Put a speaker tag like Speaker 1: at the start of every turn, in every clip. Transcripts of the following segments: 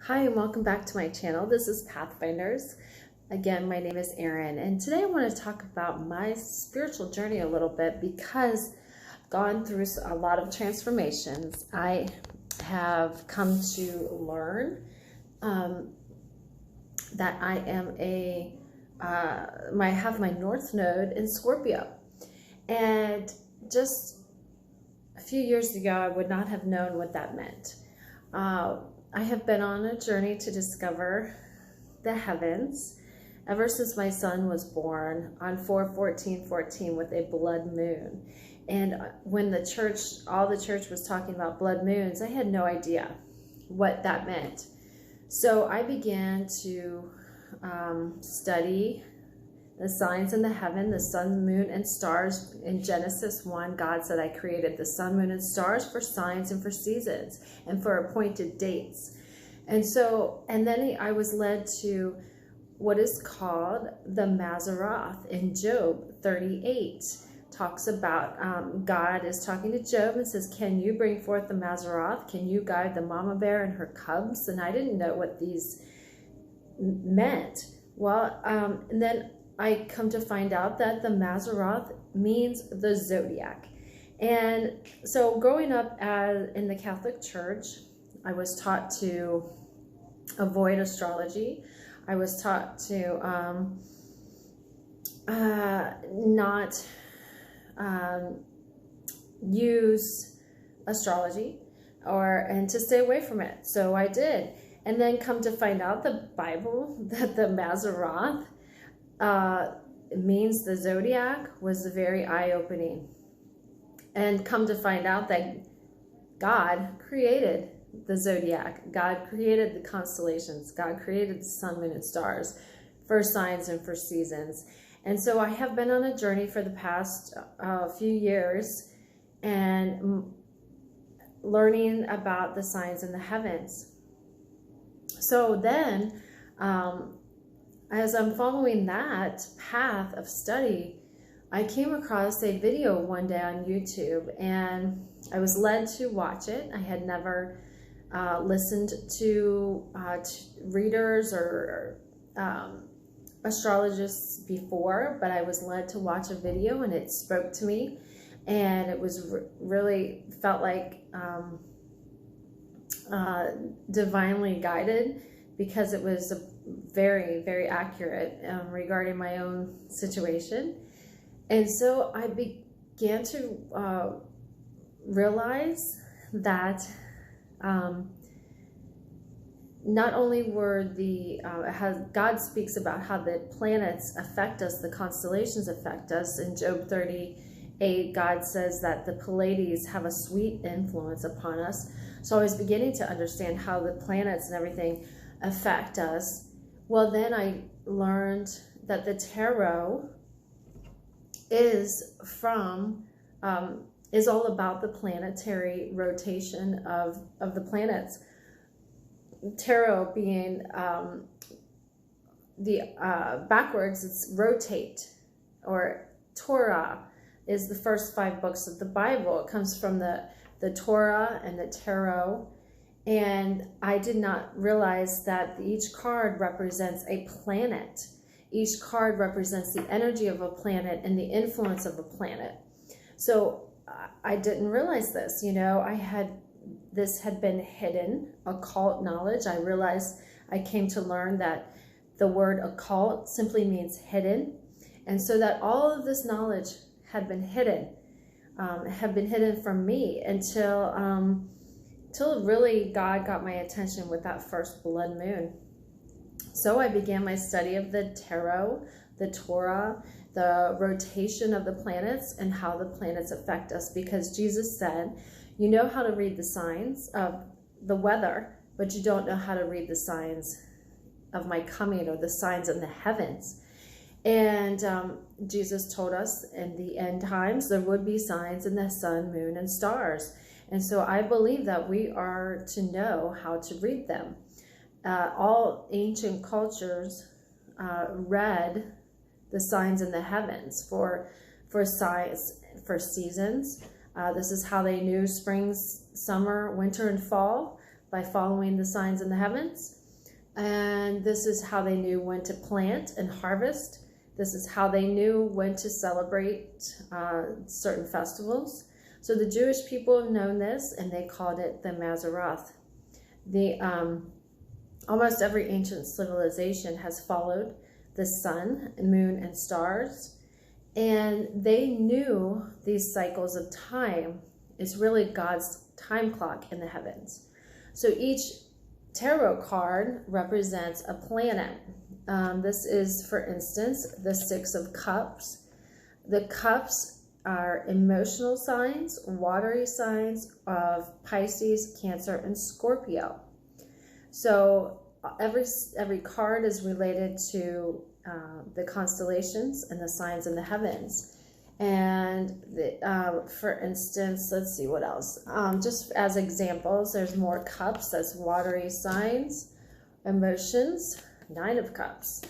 Speaker 1: Hi and welcome back to my channel. This is Pathfinders. Again, my name is Erin, and today I want to talk about my spiritual journey a little bit because I've gone through a lot of transformations. I have come to learn that I am I have my North Node in Scorpio, and just a few years ago I would not have known what that meant. I have been on a journey to discover the heavens ever since my son was born on 4/14/14 with a blood moon. And when all the church was talking about blood moons, I had no idea what that meant. So I began to study the signs in the heaven, the sun, moon, and stars. In Genesis 1, God said, I created the sun, moon, and stars for signs and for seasons and for appointed dates. And then I was led to what is called the Mazzaroth in Job 38. Talks about God is talking to Job and says, can you bring forth the Mazzaroth? Can you guide the mama bear and her cubs? And I didn't know what these meant. Well, and then I come to find out that the Mazzaroth means the Zodiac. And so growing up in the Catholic Church, I was taught to avoid astrology. I was taught to not use astrology and to stay away from it. So I did. And then come to find out the Bible, that the Mazzaroth means the Zodiac, was very eye-opening. And come to find out that God created the Zodiac. God created the constellations. God created the sun, moon, and stars for signs and for seasons. And so I have been on a journey for the past few years and learning about the signs in the heavens. So then, as I'm following that path of study, I came across a video one day on YouTube, and I was led to watch it. I had never listened to readers or astrologists before, but I was led to watch a video, and it spoke to me, and it was really felt like divinely guided, because it was very, very accurate regarding my own situation. And so I began to realize that not only were God speaks about how the planets affect us, the constellations affect us. In Job 38, God says that the Pleiades have a sweet influence upon us. So I was beginning to understand how the planets and everything affect us. Well, then I learned that the tarot is all about the planetary rotation of the planets. Tarot being backwards, it's rotate, or Torah is the first 5 books of the Bible. It comes from the Torah and the tarot. And I did not realize that each card represents a planet. Each card represents the energy of a planet and the influence of a planet. So I didn't realize this, this had been hidden, occult knowledge. I realized, I came to learn that the word occult simply means hidden. And so that all of this knowledge had been hidden from me until really God got my attention with that first blood moon. So I began my study of the tarot, the Torah, the rotation of the planets, and how the planets affect us, because Jesus said, you know how to read the signs of the weather, but you don't know how to read the signs of my coming, or the signs in the heavens. And Jesus told us in the end times there would be signs in the sun, moon, and stars. And so I believe that we are to know how to read them. All ancient cultures read the signs in the heavens for seasons. This is how they knew spring, summer, winter, and fall, by following the signs in the heavens. And this is how they knew when to plant and harvest. This is how they knew when to celebrate certain festivals. So the Jewish people have known this, and they called it the Mazzaroth. Almost every ancient civilization has followed the sun, moon, and stars. And they knew these cycles of time is really God's time clock in the heavens. So each tarot card represents a planet. This is, for instance, the Six of Cups. The cups are emotional signs, watery signs of Pisces, Cancer, and Scorpio. So every card is related to the constellations and the signs in the heavens. And for instance, let's see what else. Just as examples, there's more cups. That's watery signs, emotions, Nine of Cups.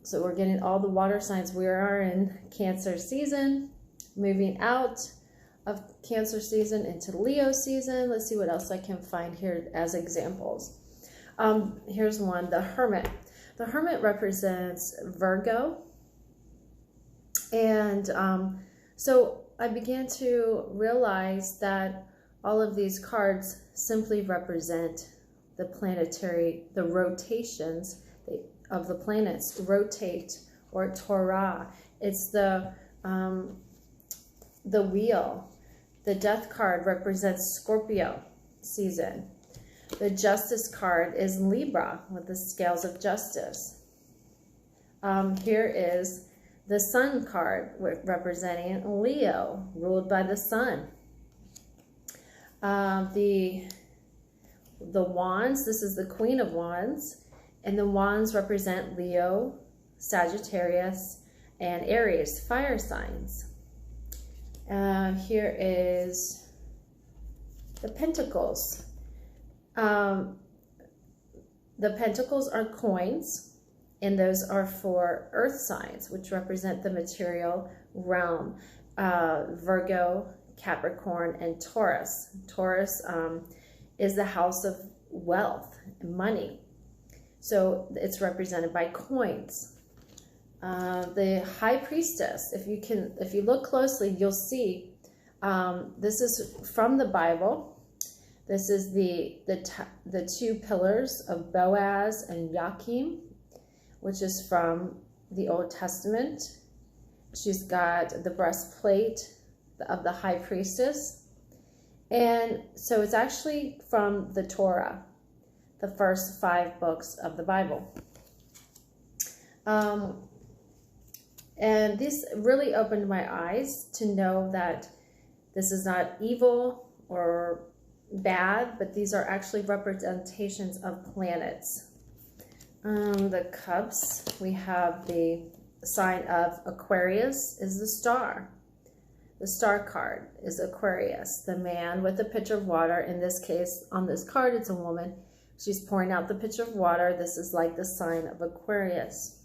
Speaker 1: So we're getting all the water signs. We are in Cancer season, moving out of Cancer season into Leo season. Let's see what else I can find here as examples. Here's one, the Hermit. The Hermit represents Virgo. And so I began to realize that all of these cards simply represent the rotations of the planets, rotate, or Torah. It's the wheel. The Death card represents Scorpio season. The Justice card is Libra with the scales of justice. Here is the Sun card representing Leo, ruled by the Sun. The Wands, this is the Queen of Wands, and the Wands represent Leo, Sagittarius, and Aries, fire signs. Here is the Pentacles. The Pentacles are coins, and those are for earth signs, which represent the material realm. Virgo, Capricorn, and Taurus. Taurus is the house of wealth and money. So it's represented by coins. The High Priestess, if you look closely, you'll see this is from the Bible. This is the two pillars of Boaz and Joachim, which is from the Old Testament. She's got the breastplate of the High Priestess. And so it's actually from the Torah, the first 5 books of the Bible. And this really opened my eyes to know that this is not evil or bad, but these are actually representations of planets. The cups, we have the sign of Aquarius is the star. The star card is Aquarius, the man with the pitcher of water. In this case, on this card, it's a woman. She's pouring out the pitcher of water. This is like the sign of Aquarius.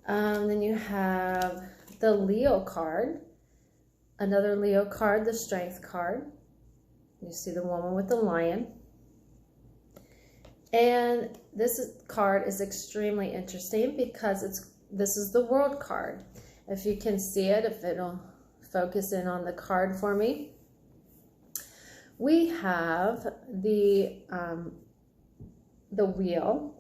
Speaker 1: Then you have the Leo card, another Leo card, the Strength card. You see the woman with the lion. And this card is extremely interesting because this is the World card. If you can see it, if it'll focus in on the card for me. We have the wheel.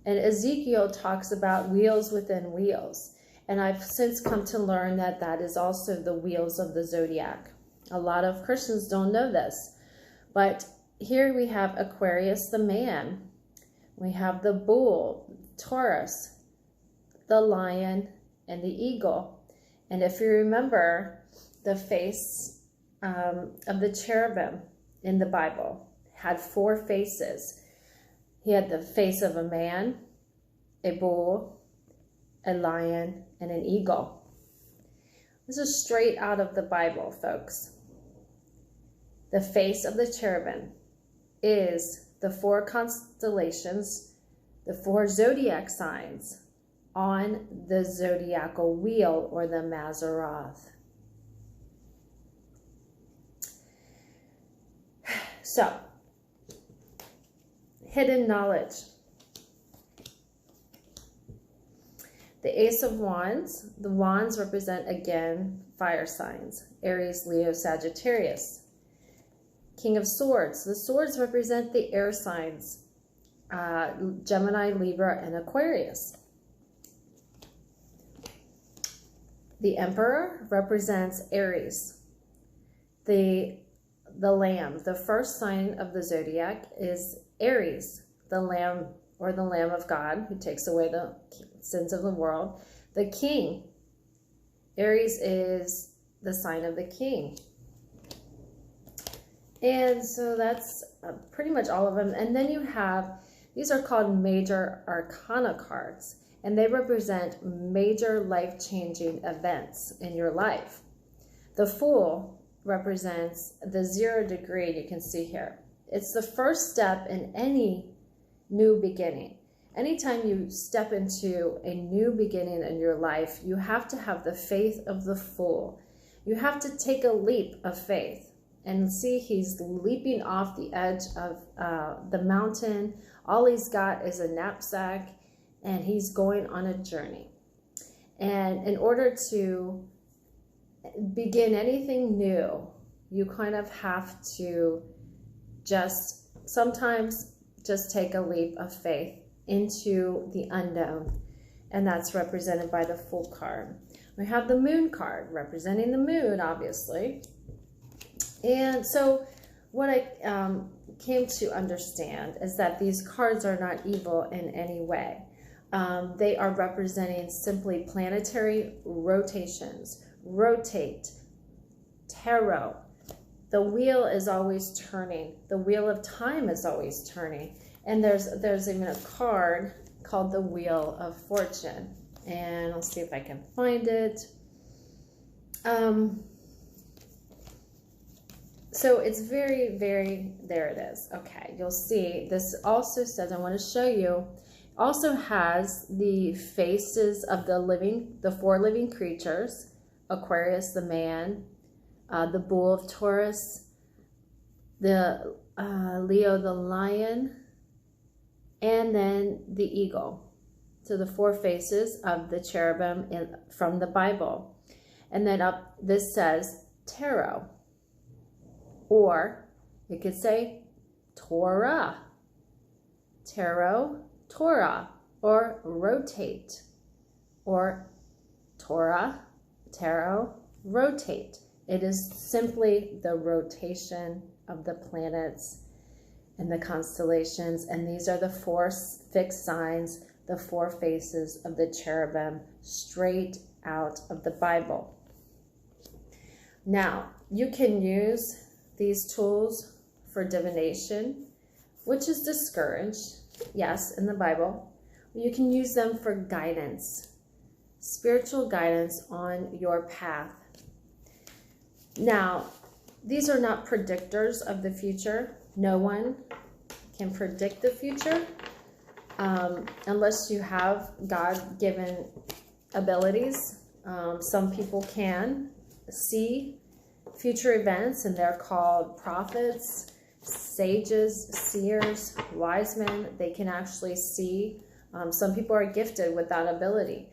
Speaker 1: And Ezekiel talks about wheels within wheels. And I've since come to learn that that is also the wheels of the Zodiac. A lot of Christians don't know this. But here we have Aquarius, the man. We have the bull, Taurus, the lion, and the eagle. And if you remember, the face of the cherubim in the Bible had 4 faces. He had the face of a man, a bull, a lion, and an eagle. This is straight out of the Bible, folks. The face of the cherubim is the 4 constellations, the 4 zodiac signs on the zodiacal wheel, or the Mazzaroth. So, hidden knowledge. The Ace of Wands. The wands represent, again, fire signs. Aries, Leo, Sagittarius. King of Swords. The swords represent the air signs. Gemini, Libra, and Aquarius. The Emperor represents Aries. The Lamb, the first sign of the Zodiac, is Aries, the Lamb, or the Lamb of God, who takes away the sins of the world. The King, Aries is the sign of the King. And so that's pretty much all of them. And then you have, these are called major Arcana cards, and they represent major life-changing events in your life. The Fool represents the 0 degree, you can see here. It's the first step in any new beginning. Anytime you step into a new beginning in your life, you have to have the faith of the Fool. You have to take a leap of faith. And see, he's leaping off the edge of the mountain. All he's got is a knapsack, and he's going on a journey. And in order to begin anything new, you kind of have to sometimes just take a leap of faith into the unknown. And that's represented by the Fool card. We have the Moon card, representing the moon, obviously. And so what I came to understand is that these cards are not evil in any way. They are representing simply planetary rotations. Rotate, tarot. The wheel is always turning. The wheel of time is always turning. And there's even a card called the Wheel of Fortune. And I'll see if I can find it. So it's very, very, there it is. Okay, you'll see this also says, I want to show you, also has the faces of the 4 living creatures: Aquarius, the man, the bull of Taurus, the Leo, the lion, and then the eagle. So the 4 faces of the cherubim from the Bible. And then up, this says tarot. Or you could say Torah, tarot, Torah, or rotate, or Torah, tarot, rotate. It is simply the rotation of the planets and the constellations, and these are the 4 fixed signs, the 4 faces of the cherubim, straight out of the Bible. Now, you can use these tools for divination, which is discouraged, yes, in the Bible. You can use them for guidance, spiritual guidance on your path. Now, these are not predictors of the future. No one can predict the future unless you have God-given abilities. Some people can see future events, and they're called prophets, sages, seers, wise men. They can actually see. Some people are gifted with that ability.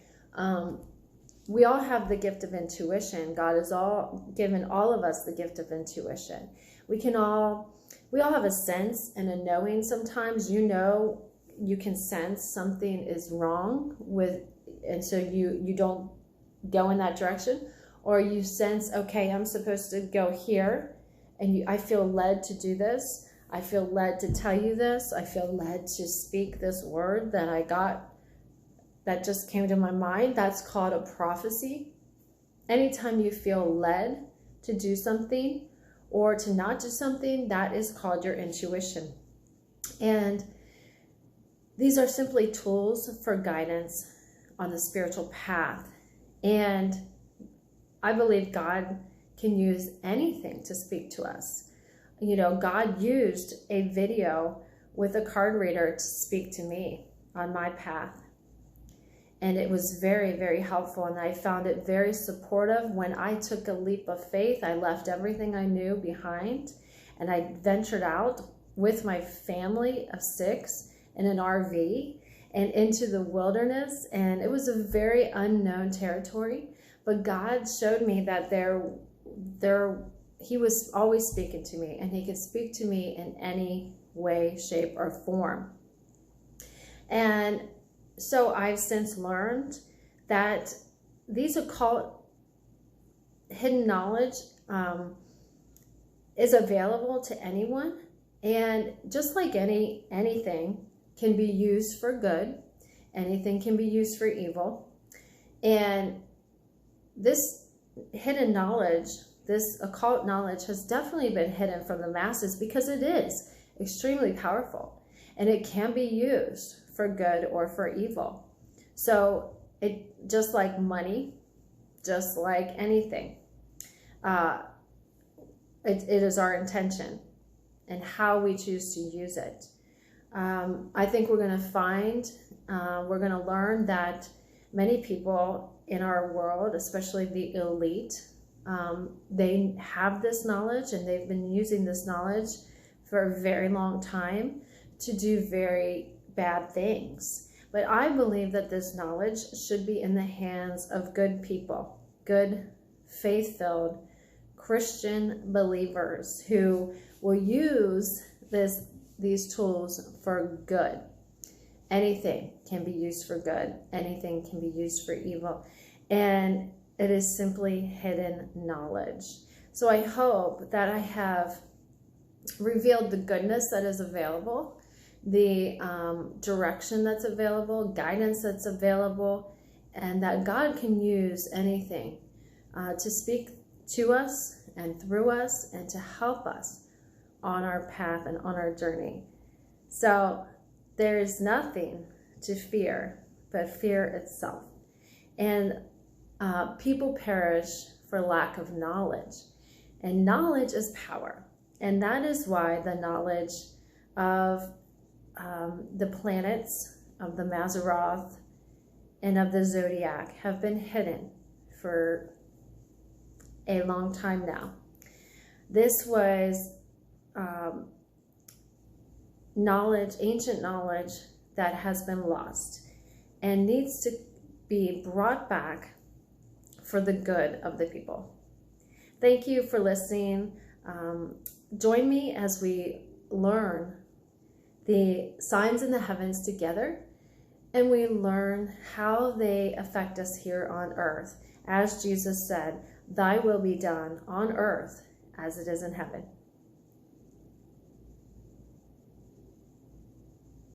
Speaker 1: We all have the gift of intuition. God has given all of us the gift of intuition. We all have a sense and a knowing. Sometimes you can sense something is wrong and so you don't go in that direction. Or you sense, okay, I'm supposed to go here, and I feel led to do this. I feel led to tell you this. I feel led to speak this word that I got, that just came to my mind. That's called a prophecy. Anytime you feel led to do something or to not do something, that is called your intuition. And these are simply tools for guidance on the spiritual path. And I believe God can use anything to speak to us. You know, God used a video with a card reader to speak to me on my path. And it was very, very helpful. And I found it very supportive when I took a leap of faith. I left everything I knew behind, and I ventured out with my family of 6 in an RV and into the wilderness, and it was a very unknown territory, but God showed me that he was always speaking to me, and he could speak to me in any way, shape, or form. And so I've since learned that these occult hidden knowledge is available to anyone, and just like anything can be used for good, anything can be used for evil. And this hidden knowledge, this occult knowledge, has definitely been hidden from the masses because it is extremely powerful, and it can be used for good or for evil. So it, just like money, just like anything, it is our intention and how we choose to use it. I think we're going to find, we're going to learn that many people in our world, especially the elite, they have this knowledge, and they've been using this knowledge for a very long time to do very bad things. But I believe that this knowledge should be in the hands of good people, good, faith-filled Christian believers who will use these tools for good. Anything can be used for good. Anything can be used for evil. And it is simply hidden knowledge. So I hope that I have revealed the goodness that is available, the direction that's available, guidance that's available, and that God can use anything to speak to us and through us and to help us on our path and on our journey. So there is nothing to fear but fear itself. And people perish for lack of knowledge. And knowledge is power. And that is why the knowledge of the planets, of the Mazzaroth, and of the Zodiac have been hidden for a long time now. This was knowledge, ancient knowledge that has been lost and needs to be brought back for the good of the people. Thank you for listening. Join me as we learn the signs in the heavens together, and we learn how they affect us here on earth. As Jesus said, "Thy will be done on earth as it is in heaven."